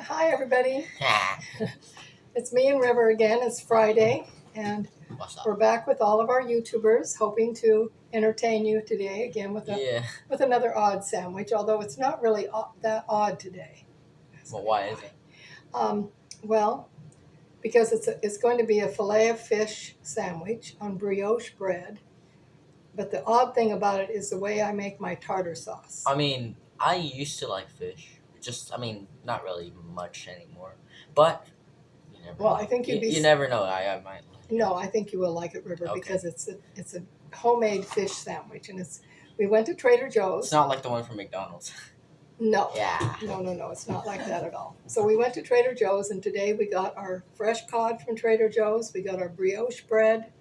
Hi, everybody. Ah, It's me and River again. It's Friday, and what's we're up? back with all of our YouTubers, hoping to entertain you today again Yeah. with another odd sandwich. Although it's not really that odd today. Well, why is it? Um, well, because it's going to be a fillet of fish sandwich on brioche bread. But the odd thing about it is the way I make my tartar sauce. I mean, I used to like fish. Not really much anymore. But you never Well, I know. think You, you'd be you never know. I might like it. No, I think you will like it, River, Okay. because it's a homemade fish sandwich, and it's. We went to Trader It's Joe's. not like the one from McDonald's. No, Yeah. no, it's not like that at all. So we went to Trader Joe's, and today we got our fresh cod from Trader Joe's. We got our brioche bread.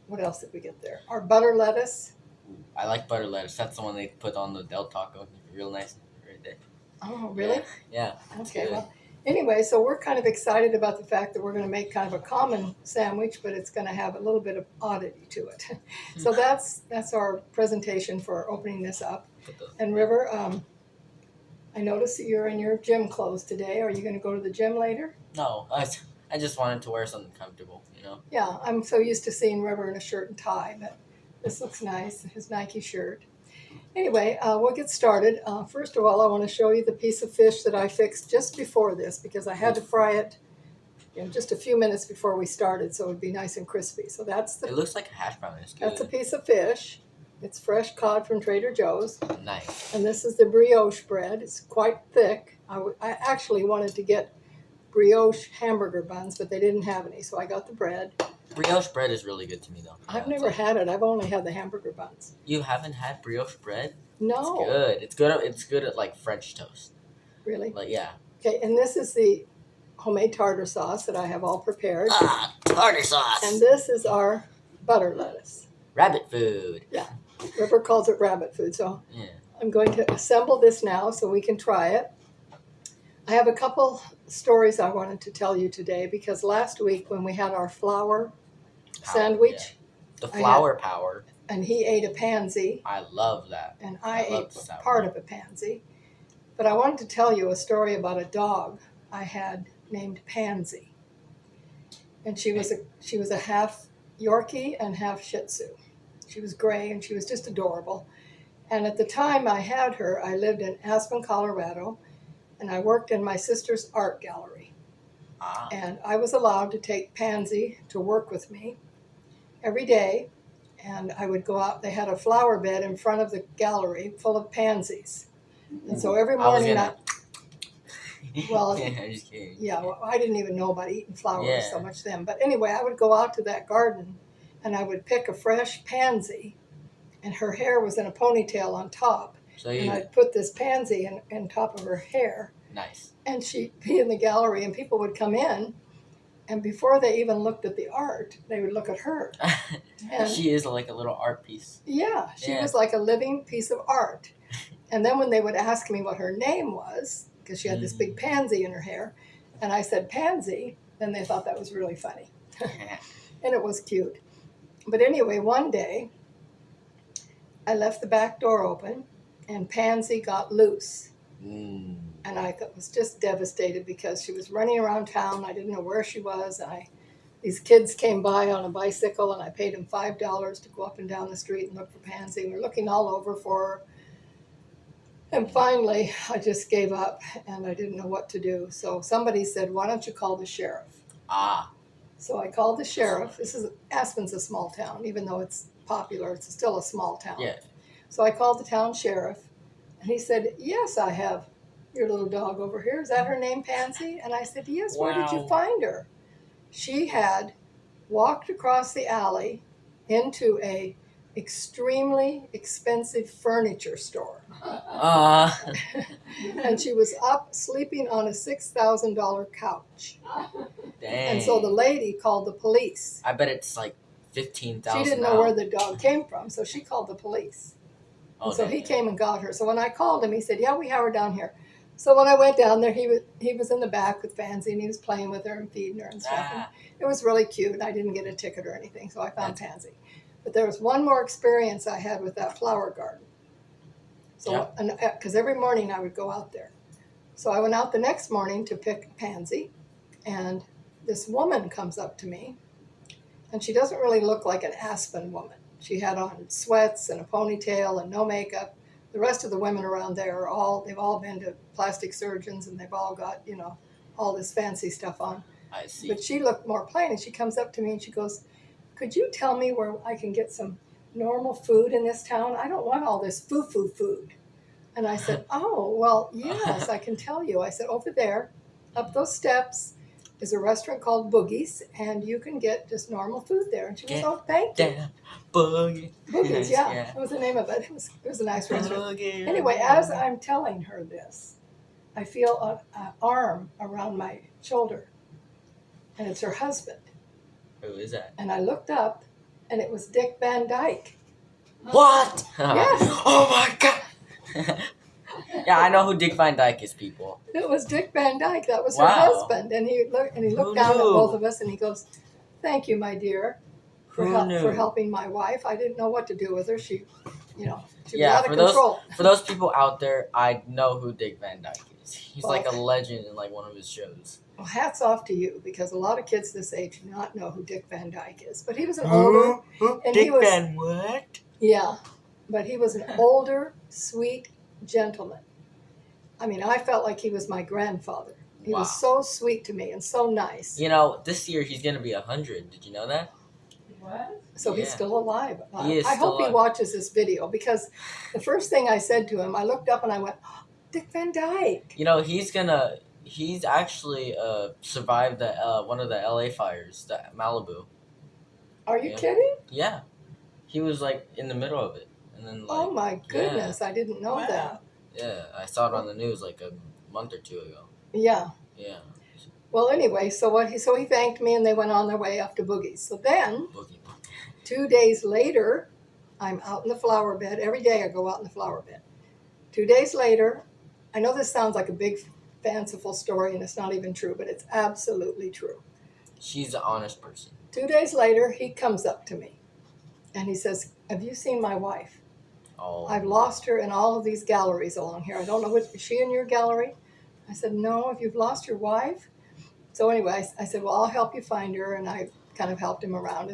What else did we get there? Our butter lettuce. Ooh, I like butter lettuce. That's the one they put on the Del Taco. Real nice right there. Oh, Yeah. really? Yeah. It's Okay, good. well, anyway, so we're kind of excited about the fact that we're going to make kind of a common sandwich, but it's going to have a little bit of oddity to it. So that's our presentation for opening this up. Put the, And River, I noticed that you're in your gym clothes today. Are you going to go to the gym later? no, I just wanted to wear something comfortable. Yeah, I'm so used to seeing River in a shirt and tie, but this looks nice, his Nike shirt. Anyway, we'll get started. First of all, I want to show you the piece of fish that I fixed just before this because I had to fry it just a few minutes before we started, so it would be nice and crispy. So It looks like a hash brown. It's that's a good. piece of fish. It's fresh cod from Trader Joe's. Nice. And this is the brioche bread. It's quite thick. I actually wanted to get brioche hamburger buns, but they didn't have any, so I got the bread. Brioche bread is really good to me, though. I've never had it. I've only had the hamburger buns. You haven't had brioche bread? It's No, good. It's good. It's good at like French toast. really. Like yeah. Okay, and this is the homemade tartar sauce that I have all prepared. Ah, tartar sauce. And this is our butter lettuce. Rabbit food. River calls it rabbit food, so Yeah. I'm going to assemble this now so we can try it. I have a couple stories I wanted to tell you today because last week when we had our flour sandwich, The flour power. and he ate a pansy, I love that. and I love ate the sour. part of a pansy. But I wanted to tell you a story about a dog I had named Pansy, and she was a half Yorkie and half Shih Tzu. She was gray and she was just adorable. And at the time I had her, I lived in Aspen, Colorado, and I worked in my sister's art gallery. Ah. And I was allowed to take Pansy to work with me every day. And I would go out. They had a flower bed in front of the gallery full of pansies. And so every morning Well, yeah, I'm just kidding. yeah, well, I didn't even know about eating flowers Yeah. so much then. But anyway, I would go out to that garden and I would pick a fresh pansy, and her hair was in a ponytail on top. So And you I'd put this pansy in top of her hair, nice. and she'd be in the gallery, and people would come in, and before they even looked at the art, they would look at her. And She is like a little art piece. yeah, she Yeah. was like a living piece of art. And then when they would ask me what her name was, because she had this big pansy in her hair, and I said Pansy, then they thought that was really funny. And it was cute. But anyway, one day I left the back door open and Pansy got loose. Mm. And I was just devastated because she was running around town. I didn't know where she was. These kids came by on a bicycle and I paid them $5 to go up and down the street and look for Pansy. We were looking all over for her. And finally, I just gave up and I didn't know what to do. So somebody said, why don't you call the sheriff? Ah. So I called the sheriff. Aspen's a small town, even though it's popular, it's still a small town. Yeah. So I called the town sheriff and he said, yes, I have your little dog over here. Is that her name, Pansy? And I said, yes, where did you Wow. find her? She had walked across the alley into a extremely expensive furniture store. And she was up sleeping on a $6,000 couch. Dang. And so the lady called the police. I bet it's like 15,000. She didn't know where the dog came from, so she called the police. Oh, And so dang. he came and got her. So when I called him, he said, yeah, we have her down here. So when I went down there, he was in the back with Pansy, and he was playing with her and feeding her and stuff. And it was really cute. I didn't get a ticket or anything, so I found Pansy. But there was one more experience I had with that flower garden. So, because every morning I would go out there. So I went out the next morning to pick Pansy, and this woman comes up to me, and she doesn't really look like an Aspen woman. She had on sweats and a ponytail and no makeup. The rest of the women around there they've all been to plastic surgeons, and they've all got, all this fancy stuff on. I see. But she looked more plain, and she comes up to me and she goes, "Could you tell me where I can get some normal food in this town? I don't want all this foo-foo food." And I said, "Oh, well, yes, I can tell you." I said, "Over there, up those steps, is a restaurant called Boogie's, and you can get just normal food there." And she goes, "Oh, thank you." Damn, boogie. Boogie's, yeah, Yeah. that was the name of it. It was a nice restaurant. Boogie. Anyway, as I'm telling her this, I feel an arm around my shoulder, and it's her husband. Who is that? And I looked up, and it was Dick Van Dyke. What? Yes. Oh my god. Yeah, I know who Dick Van Dyke is, people. It was Dick Van Dyke. That was her Wow. husband. And he looked Who down at knew? both of us, and he goes, "Thank you, my dear, for Who knew? helping my wife. I didn't know what to do with her. She was Yeah, out of for those- control." For those people out there, I know who Dick Van Dyke is. He's Well- like a legend in like one of his shows. Well, hats off to you, because a lot of kids this age do not know who Dick Van Dyke is. But he was an older, and he Dick was- Van what? yeah, but he was an older, sweet gentleman. I mean, I felt like he was my grandfather. He Wow. was so sweet to me and so nice. You know, this year he's gonna be 100. Did you know that? What? So he's Yeah. still alive. He is I still hope he alive. watches this video, because the first thing I said to him, I looked up and I went, "Oh, Dick Van Dyke." You know, he's actually survived the one of the LA fires, the Malibu. Are you Yeah. kidding? Yeah. He was like in the middle of it. And then like Oh my goodness, I didn't know Wow. that. yeah, I saw it on the news like a month or two ago. Yeah. Yeah. Well, anyway, so he thanked me, and they went on their way up to Boogie's. So then, Boogie. 2 days later, I'm out in the flower bed. Every day I go out in the flower bed. 2 days later, I know this sounds like a big fanciful story, and it's not even true, but it's absolutely true. She's an honest person. 2 days later, he comes up to me, and he says, "Have you seen my wife? Oh. I've lost her in all of these galleries along here. I don't know is she in your gallery?" I said, "No, if you've lost your wife." So anyway, I said, "Well, I'll help you find her," and I kind of helped him around.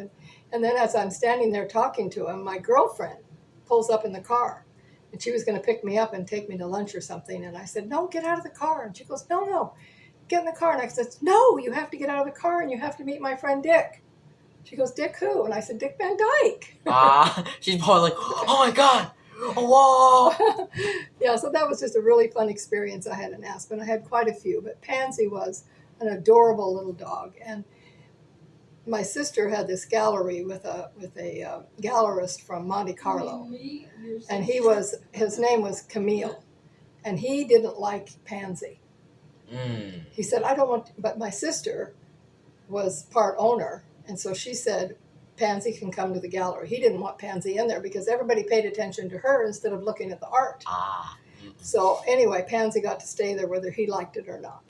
And then as I'm standing there talking to him, my girlfriend pulls up in the car, and she was going to pick me up and take me to lunch or something. And I said, "No, get out of the car." And she goes, "No, get in the car." And I said, "No, you have to get out of the car, and you have to meet my friend Dick." She goes, "Dick who?" And I said, "Dick Van Dyke." She's probably like, oh my god. Whoa. Yeah, so that was just a really fun experience I had in Aspen. I had quite a few, but Pansy was an adorable little dog. And my sister had this gallery with a gallerist from Monte Carlo, and his name was Camille, and he didn't like Pansy. Mm. He said, "I don't want," but my sister was part owner, and so she said, "Pansy can come to the gallery." He didn't want Pansy in there because everybody paid attention to her instead of looking at the art. So anyway, Pansy got to stay there whether he liked it or not.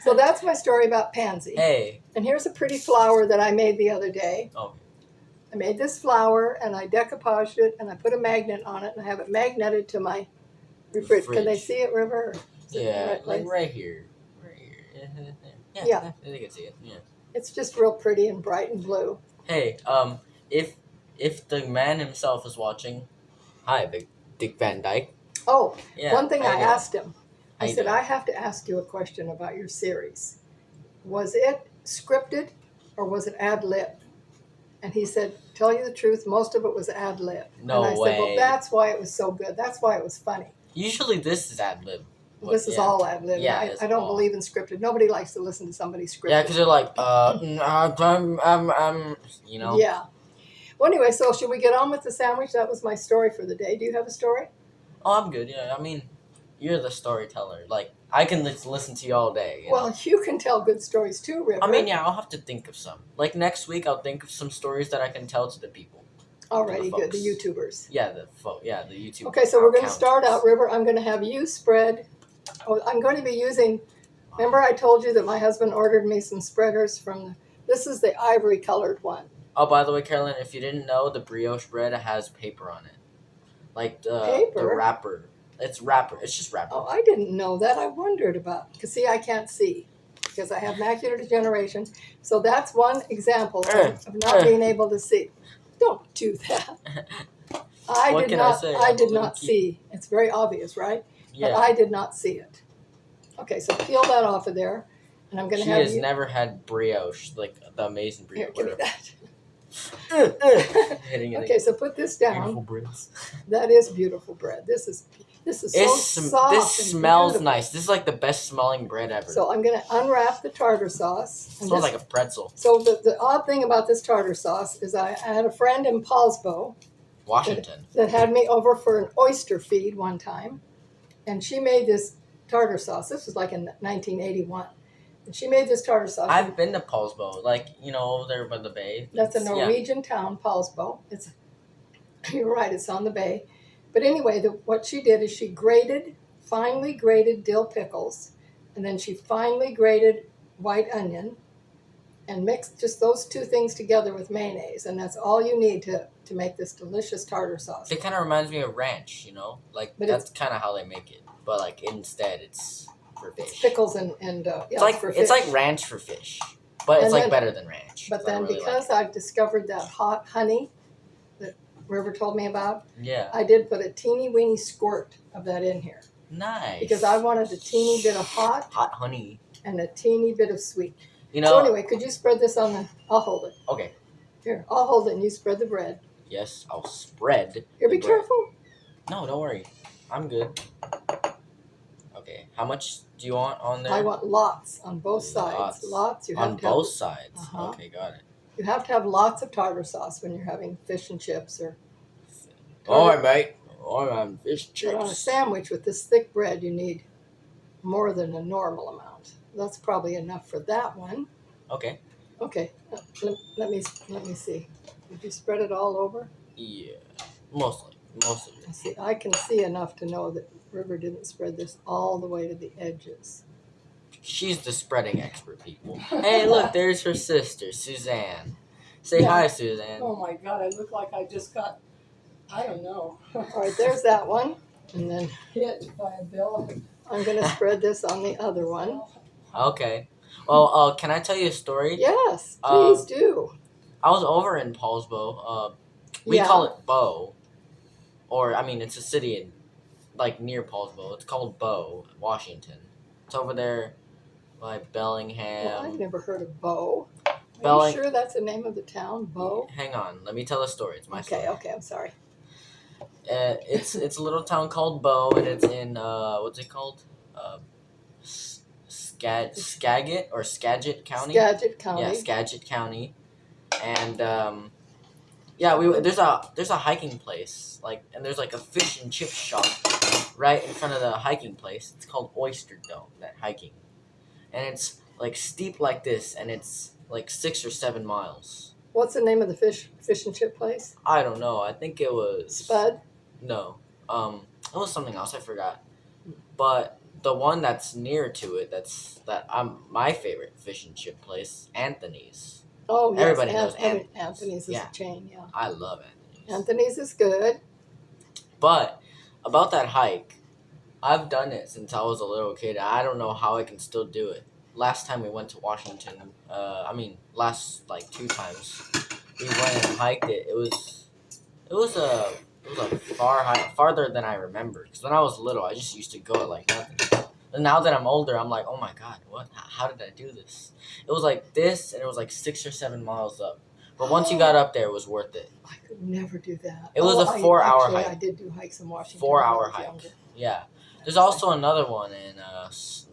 So that's my story about Pansy. Hey. And here's a pretty flower that I made the other day. Oh. I made this flower, and I decoupaged it, and I put a magnet on it, and I have it magneted to my fridge. Can they Fridge. see it, River? Is it in the Yeah, right like place? right here. Right here. Yeah. Yeah. They can see it. Yeah. It's just real pretty and bright and blue. Hey, if the man himself is watching, hi, Big Dick Van Dyke. Oh, Yeah. one thing how I you doing? asked him, How I you said, doing? "I have to ask you a question about your series. Was it scripted or was it ad lib?" And he said, "Tell you the truth, most of it was ad lib." No and I said, way. "Well, that's why it was so good. That's why it was funny." Usually this is ad lib. This is all ad lib. Yeah, I it's don't all. believe in scripted. Nobody likes to listen to somebody scripted. Yeah, because they're like, you know. Yeah. Well, anyway, so should we get on with the sandwich? That was my story for the day. Do you have a story? Oh, I'm good. Yeah, I mean, you're the storyteller. Like, I can listen to you all day. You know? Well, you can tell good stories too, River. I mean, yeah, I'll have to think of some. Like next week, I'll think of some stories that I can tell to the people. Alrighty, good. The folks. YouTubers. Yeah, the YouTube. Okay, so we're going to start accountants. out, River. I'm going to have you spread. Oh, I'm going to be using. Remember, I told you that my husband ordered me some spreaders from. This is the ivory colored one. Oh, by the way, Carolyn, if you didn't know, the brioche bread has paper on it, like the Paper? wrapper. It's wrapper. It's just wrapper. Oh, I didn't know that. I wondered about, because see, I can't see because I have macular degeneration. So that's one example of not being able to see. Don't do that. What can I say? I I'm did a not little kid. see. It's very obvious, right? But Yeah. I did not see it. Okay, so peel that off of there, and I'm going to She have has you. never had brioche, like the amazing Here, brioche. give me that. Hitting it. Okay, so put this Beautiful down. breads. That is beautiful bread. This is so soft. This and smells beautiful. nice. This is like the best smelling bread ever. So I'm going to unwrap the tartar sauce. It smells like a pretzel. So the odd thing about this tartar sauce is I had a friend in Paulsbo, Washington. that had me over for an oyster feed one time, and she made this tartar sauce. This was like in 1981, and she made this tartar sauce. I've been to Paulsbo, like, you know, over there by the bay. That's a Norwegian town, Paulsbo. You're right, it's on the bay. But anyway, what she did is she finely grated dill pickles, and then she finely grated white onion, and mixed just those two things together with mayonnaise, and that's all you need to make this delicious tartar sauce. It kind of reminds me of ranch, you know, like But that's kind of how they make it, but like instead it's for fish. It's pickles and it's like ranch for fish, but it's like better than ranch. But then because I've discovered that hot honey that River told me about, yeah, I did put a teeny weeny squirt of that in here. Nice. Because I wanted a teeny bit of hot honey and a teeny bit of sweet. You know. So anyway, could you spread this on the? I'll hold it. Okay. Here, I'll hold it and you spread the bread. Yes, I'll spread. Here, be careful. No, don't worry. I'm good. Okay, how much do you want on there? I want lots on both sides. Lots. You have on to both sides. Uh-huh. Okay, got it. You have to have lots of tartar sauce when you're having fish and chips or. All right, mate. All right, fish chips. But on a sandwich with this thick bread, you need more than a normal amount. That's probably enough for that one. Okay. Okay. Let me see. Did you spread it all over? Yeah, mostly. See, I can see enough to know that River didn't spread this all the way to the edges. She's the spreading expert, people. Hey, look, there's her sister, Suzanne. Say hi, Suzanne. Oh my God, I look like I just got, I don't know. All right, there's that one. And then hit by a bill. I'm going to spread this on the other one. Okay. Well, can I tell you a story? Yes, please do. I was over in Paulsbo. We call it Bow. Or, I mean, it's a city in, like, near Paulsbo. It's called Bow, Washington. It's over there by Bellingham. Well, I've never heard of Bow. Are you sure that's the name of the town, Bow? Hang on. Let me tell a story. It's my story. Okay, I'm sorry. It's a little town called Bow, and it's in, what's it called? Skagit or Skagit County? Skagit County. Yeah, Skagit County. And, there's a hiking place, and there's like a fish and chip shop right in front of the hiking place. It's called Oyster Dome, that hiking. And it's like steep like this, and it's like 6 or 7 miles. What's the name of the fish and chip place? I don't know. I think it was Spud? No. It was something else, I forgot. But the one that's near to it, my favorite fish and chip place, Anthony's. Oh, yes. Everybody knows Anthony's. Anthony's is a chain, yeah. I love Anthony's. Anthony's is good. But about that hike, I've done it since I was a little kid. I don't know how I can still do it. Last time we went to Washington, last like 2 times, we went and hiked it. It was a farther than I remember. Because when I was little, I just used to go at like nothing. And now that I'm older, I'm like, oh my God, what? How did I do this? It was like this, and it was like 6 or 7 miles up. But once you got up there, it was worth it. I could never do that. It was a 4-hour hike. I did do hikes in Washington. 4-hour hike. Yeah. There's also another one in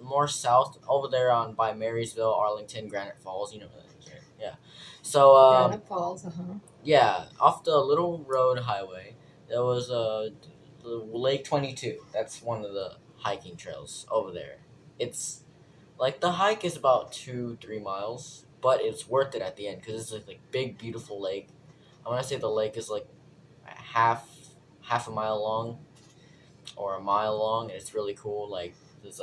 more south over there by Marysville, Arlington, Granite Falls. You know that. Yeah. So. Granite Falls. Yeah, off the Little Road Highway, there was Lake 22. That's one of the hiking trails over there. It's like the hike is about 2-3 miles, but it's worth it at the end because it's like big, beautiful lake. I want to say the lake is like half a mile long or a mile long, and it's really cool. Like it's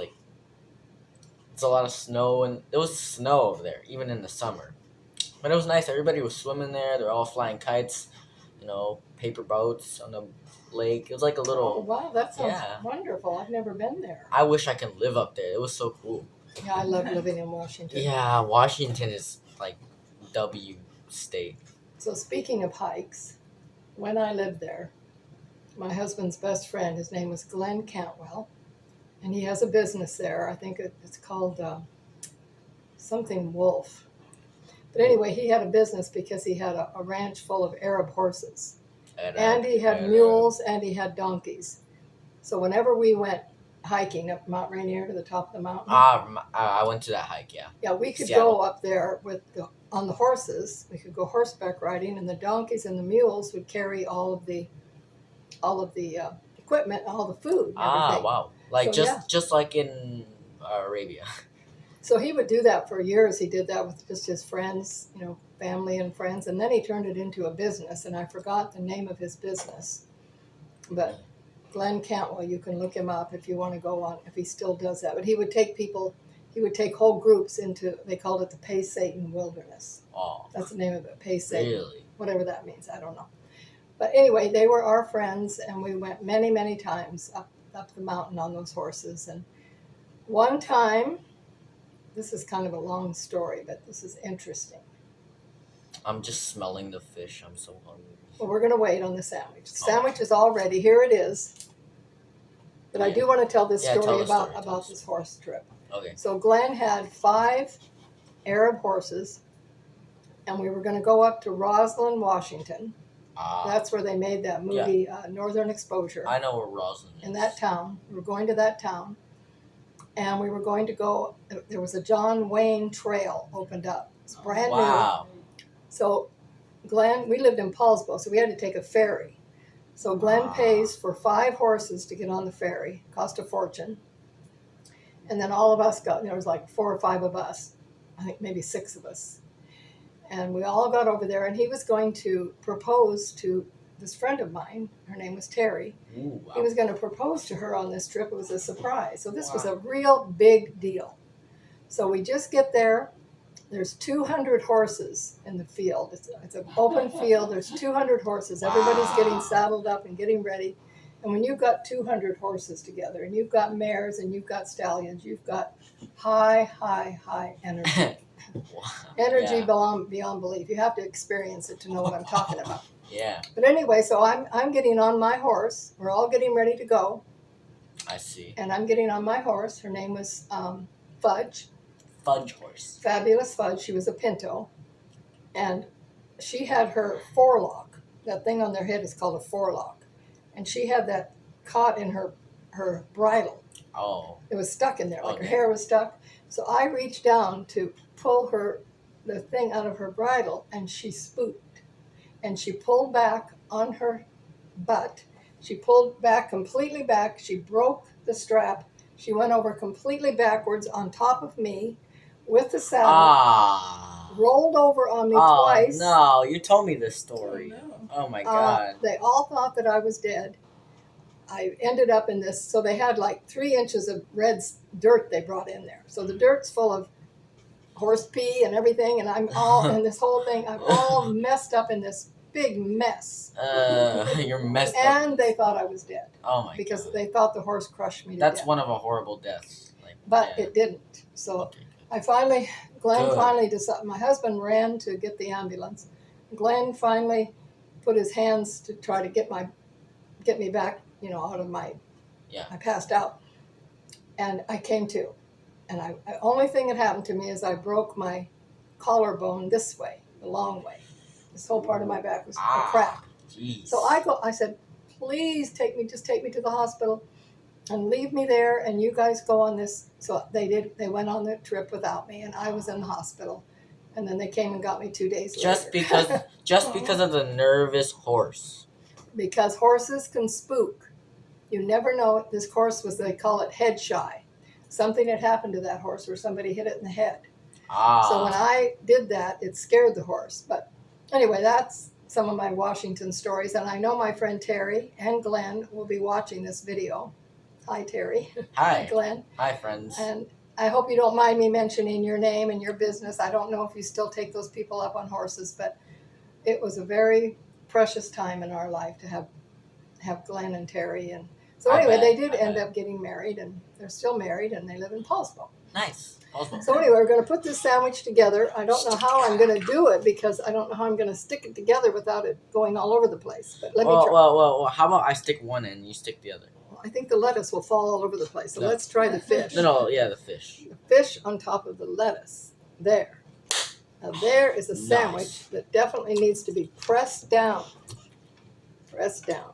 a lot of snow, and there was snow over there even in the summer. But it was nice. Everybody was swimming there. They're all flying kites. paper boats on the lake. It was like a Oh little. wow, that sounds Yeah. wonderful. I've never been there. I wish I could live up there. It was so cool. Yeah, I love living in Washington. Yeah, Washington is like W state. So speaking of hikes, when I lived there, my husband's best friend, his name was Glenn Cantwell, and he has a business there. I think it's called something Wolf. But anyway, he had a business because he had a ranch full of Arab horses. And he had mules and he had donkeys. So whenever we went hiking up Mount Rainier to the top of the mountain, I went to that hike. Yeah. yeah, we could Seattle. go up there on the horses. We could go horseback riding, and the donkeys and the mules would carry all of the equipment, all the food. And everything. Wow! Like So, just like in Arabia. So he would do that for years. He did that with just his friends, family and friends, and then he turned it into a business. And I forgot the name of his business, but Glenn Cantwell, you can look him up if you want to go on, if he still does that. But he would take whole groups into, they called it the Pay Satan Wilderness. Oh. That's the name of it, Pay Satan. Really? Whatever that means, I don't know. But anyway, they were our friends, and we went many, many times up the mountain on those horses. And one time, this is kind of a long story, but this is interesting. I'm just smelling the fish. I'm so hungry. Well, we're going to wait on the sandwich. The sandwich is all ready. Here it is. But I do want to tell this story about this horse trip. Okay. So Glenn had 5 Arab horses, and we were going to go up to Roslyn, Washington. That's where they made that movie, Northern Exposure. I know where Roslyn is. In that town. We were going to that town. And we were going to go, there was a John Wayne Trail opened up. It's brand new. So Glenn, we lived in Paulsbo, so we had to take a ferry. So Glenn pays for 5 horses to get on the ferry, cost a fortune. And then all of us there was like 4 or 5 of us, I think maybe 6 of us. And we all got over there, and he was going to propose to this friend of mine. Her name was Terry. Ooh, wow. He was going to propose to her on this trip. It was a surprise. So this was a real big deal. So we just get there. There's 200 horses in the field. It's an open field. There's 200 horses. Everybody's getting saddled up and getting ready. And when you've got 200 horses together, and you've got mares and you've got stallions, you've got high energy. Energy beyond belief. You have to experience it to know what I'm talking about. Yeah. But anyway, so I'm getting on my horse. We're all getting ready to go. I see. And I'm getting on my horse. Her name was Fudge. Fudge horse. Fabulous Fudge. She was a pinto. And she had her forelock. That thing on their head is called a forelock. And she had that caught in her bridle. Oh. It was stuck in there, like her hair was stuck. So I reached down to pull the thing out of her bridle, and she spooked. And she pulled back on her butt. She pulled back, completely back. She broke the strap. She went over completely backwards on top of me with the saddle. Rolled over on me twice. No, you told me this story. Oh my God. They all thought that I was dead. I ended up in this, so they had like 3 inches of red dirt they brought in there. So the dirt's full of horse pee and everything, and I'm all in this whole thing. I'm all messed up in this big mess. You're messed up. And they thought I was dead. Oh my God. Because they thought the horse crushed me to That's death. one of a horrible deaths. But it didn't. So Glenn finally decided, my husband ran to get the ambulance. Glenn finally put his hands to try to get me back, out of I passed out. And I came to. And the only thing that happened to me is I broke my collarbone this way, the long way. This whole part of my back was a crack. Geez. So I said, please just take me to the hospital and leave me there, and you guys go on this. So they did. They went on the trip without me, and I was in the hospital. And then they came and got me 2 days later. Just because of the nervous horse. Because horses can spook. You never know. This horse they call it head shy. Something had happened to that horse where somebody hit it in the head. So when I did that, it scared the horse. But anyway, that's some of my Washington stories. And I know my friend Terry and Glenn will be watching this video. Hi, Terry. Hi. Glenn. Hi, friends. And I hope you don't mind me mentioning your name and your business. I don't know if you still take those people up on horses, but it was a very precious time in our life to have Glenn and Terry. And so I anyway, bet, they did I end bet. up getting married, and they're still married, and they live in Paulsville. Nice. Oswald. So anyway, we're going to put this sandwich together. I don't know how I'm going to do it because I don't know how I'm going to stick it together without it going all over the place. But let me try. Well, how about I stick one end and you stick the other? I think the lettuce will fall all over the place. So No. let's try the fish. No, yeah, the fish. The fish on top of the lettuce. There. Now there is a sandwich Nice. that definitely needs to be pressed down. Pressed down.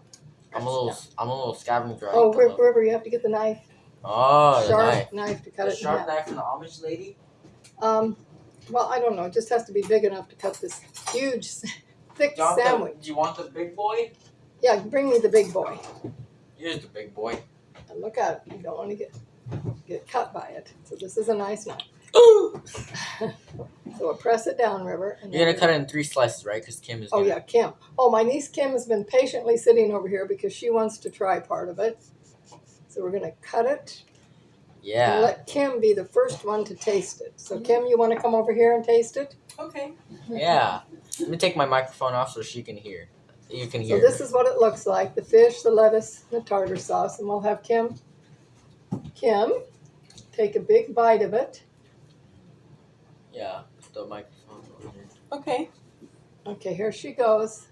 I'm a Pressed down. little scavenger. Oh, River, you have to get the knife. Oh, the Sharp knife. knife to cut The it in sharp half. knife from the Amish lady. Well, I don't know. It just has to be big enough to cut this huge, thick sandwich. Do you want the big boy? Yeah, bring me the big boy. Here's the big boy. And look out, you don't want to get cut by it. So this is a nice knife. Ooh! So we'll press it down, River. And You're gonna cut it in 3 slices, right? Because Kim is. Oh Gonna... yeah, Kim. Oh, my niece Kim has been patiently sitting over here because she wants to try part of it. So we're gonna cut it. And Yeah. let Kim be the first one to taste it. So Kim, you want to come over here and taste it? Okay. Yeah. Let me take my microphone off so she can hear. You can So hear. this is what it looks like: the fish, the lettuce, the tartar sauce, and we'll have Kim take a big bite of it. Yeah. The microphone over here. Okay. Okay, here she goes.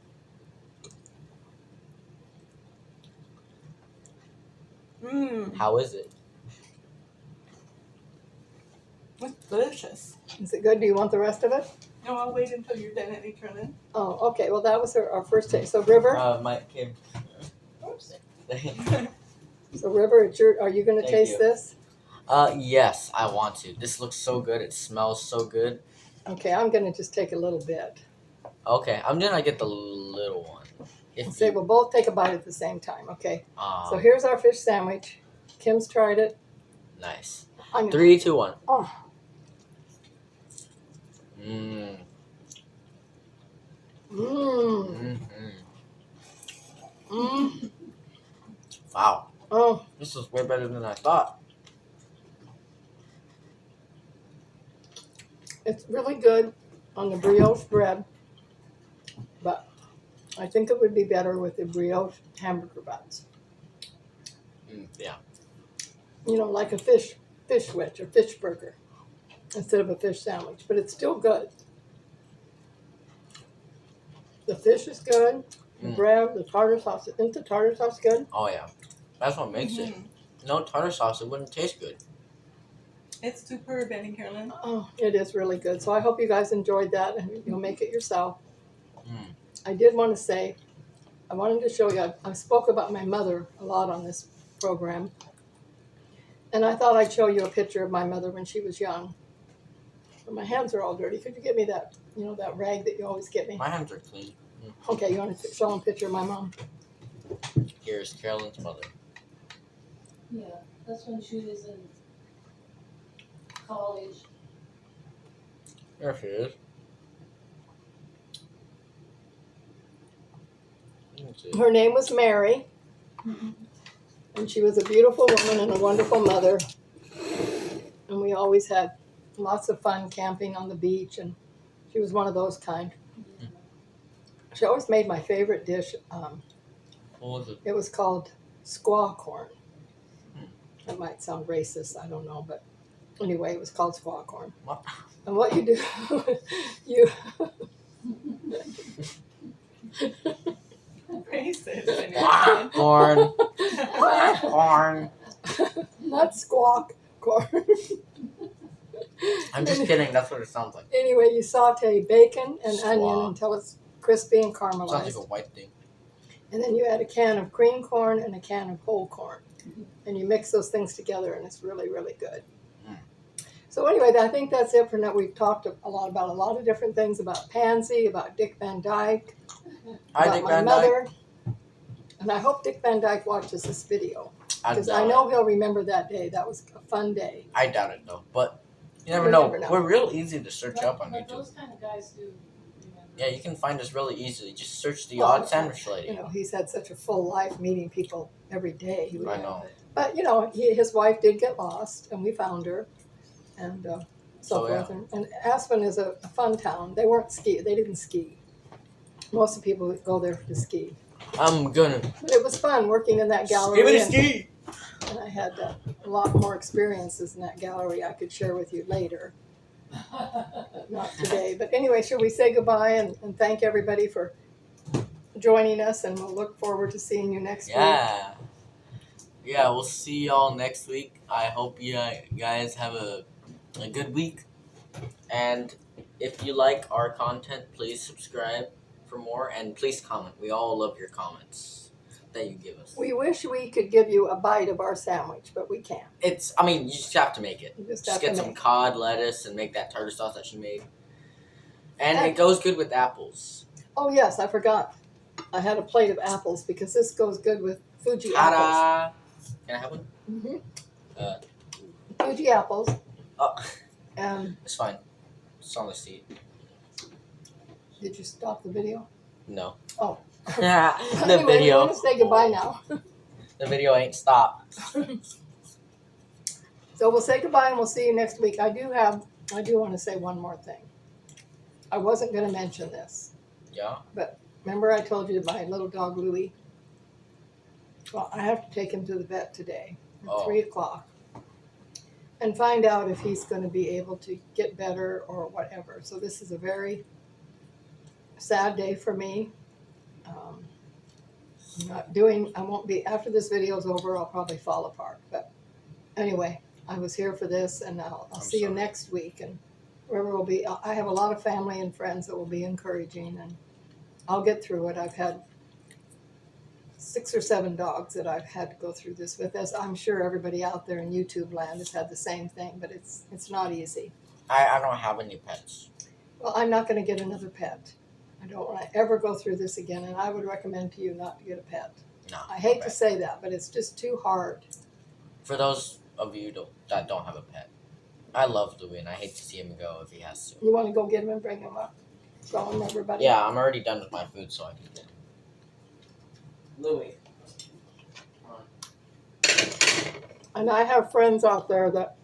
Mmm. How is it? It's delicious. Is it good? Do you want the rest of it? No, I'll wait until you're done at Eternal. Oh, okay. Well, that was our first taste. So River, Kim. Oops. so River, are you going to Thank taste you. this? Yes, I want to. This looks so good. It smells so good. Okay, I'm going to just take a little bit. Okay, I'm gonna get the little one. Say we'll both take a bite at the same time. Okay. Um, So here's our fish sandwich. Kim's tried it. nice. I'm 3, 2, 1. Oh, Mmm. mmm, Mm-hmm. mmm. Wow. Oh, This is way better than I thought. it's really good on the brioche bread, but I think it would be better with the brioche hamburger buns. Yeah. You know, like a fish wedge or fish burger instead of a fish sandwich, but it's still good. The fish is good. The bread, the tartar sauce. Isn't the tartar sauce good? Oh yeah. That's what makes it. No tartar sauce, it wouldn't taste good. It's superb, Betty Carolyn. Oh, it is really good. So I hope you guys enjoyed that and you'll make it yourself. Mm. I did want to say, I wanted to show you, I spoke about my mother a lot on this program. And I thought I'd show you a picture of my mother when she was young. But my hands are all dirty. Could you get me that, that rag that you always get me? My hands are clean. Okay, you want to show them a picture of my mom? Here's Carolyn's mother. Yeah, that's when she was in college. There she is. Let's see. Her name was Mary. And she was a beautiful woman and a wonderful mother. And we always had lots of fun camping on the beach. And she was one of those kind. She always made my favorite dish. What was it? It was called squaw corn. That might sound racist, I don't know, but anyway, it was called squaw corn. What? And what you do, you Racist. Betty Quack, Carolyn. corn. Quack, corn. not squawk corn. I'm just kidding. That's what it sounds like. Anyway, you saute bacon and onion Squaw. until it's crispy and It sounds like caramelized. a white thing. And then you add a can of cream corn and a can of whole corn. And you mix those things together and it's really, really good. Mm. So anyway, I think that's it for now. We've talked a lot about a lot of different things, about Pansy, about Dick Van Dyke, Hi, about Dick my Van Dyke. mother. And I hope Dick Van Dyke watches this video because I doubt know he'll remember that day. That was a fun day. I doubt it though, but you never You know. never know. We're real easy to search up on But YouTube. those kind of guys do remember. Yeah, you can find us really easily. Just search the Well, odd sandwich lady. You know, he's had such a full life meeting people every day. He would I know. But, his wife did get lost, and we found her, and so So, yeah. forth. And Aspen is a fun town. They didn't ski. Most of the people go there to ski. I'm gonna But it was fun working in that gallery. skibbity and- ski. And I had a lot more experiences in that gallery I could share with you later. Not today. But anyway, should we say goodbye and thank everybody for joining us? And we'll look forward to seeing you next week. Yeah, we'll see y'all next week. I hope you guys have a good week. And if you like our content, please subscribe for more. And please comment. We all love your comments that you give us. We wish we could give you a bite of our sandwich, but we can't. You just have to make it. You just Just have get to some make. cod, lettuce, and make that tartar sauce that she made. And And- it goes good with apples. Oh yes, I forgot. I had a plate of apples because this goes good with Fuji apples. Ta-da! Can I have one? hmm Uh. Fuji apples. Oh, And it's fine. It's on the seat. did you stop the video? No. Oh. the Anyway, we video. want to say goodbye now. The video ain't stopped. So we'll say goodbye and we'll see you next week. I do want to say one more thing. I wasn't going to mention this. Yeah. Remember I told you my little dog Louie? Well, I have to take him to the vet today at Oh. 3 o'clock and find out if he's going to be able to get better or whatever. So this is a very sad day for me. I won't be, after this video is over, I'll probably fall apart. But anyway, I was here for this and I'll I'm see you sorry. next week. And whoever will be, I have a lot of family and friends that will be encouraging and I'll get through it. I've had 6 or 7 dogs that I've had to go through this with, as I'm sure everybody out there in YouTube land has had the same thing, but it's not easy. I don't have any pets. Well, I'm not going to get another pet. I don't want to ever go through this again, and I would recommend to you not to get a pet. No. I hate okay. to say that, but it's just too hard. For those of you that don't have a pet, I love Louie and I hate to see him go if he has to. You want to go get him and bring him up? Go on, everybody. Yeah, I'm already done with my food, so I can get him. Louie. And I have friends out there that,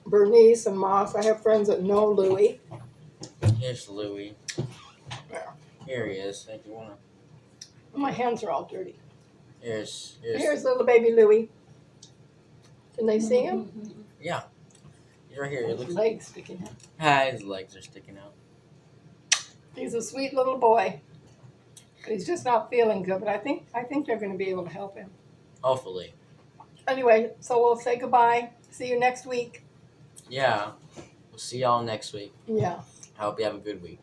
Bernice and Moss, I have friends that know Louie. Here's Louie. Yeah. Here he is. If you wanna. My hands are all dirty. Here's Here's little baby Louie. Can they see him? yeah. He's right here. It His looks legs sticking out. his legs are sticking out. He's a sweet little boy. But he's just not feeling good, but I think they're going to be able to help him. Hopefully. Anyway, so we'll say goodbye. See you next week. Yeah. We'll see y'all next week. Yeah. I hope you have a good week.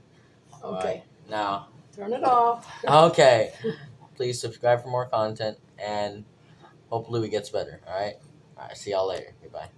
Okay. Alright, now. Turn it off. Okay. Please subscribe for more content and hope Louie gets better. Alright? Alright, see y'all later. Goodbye.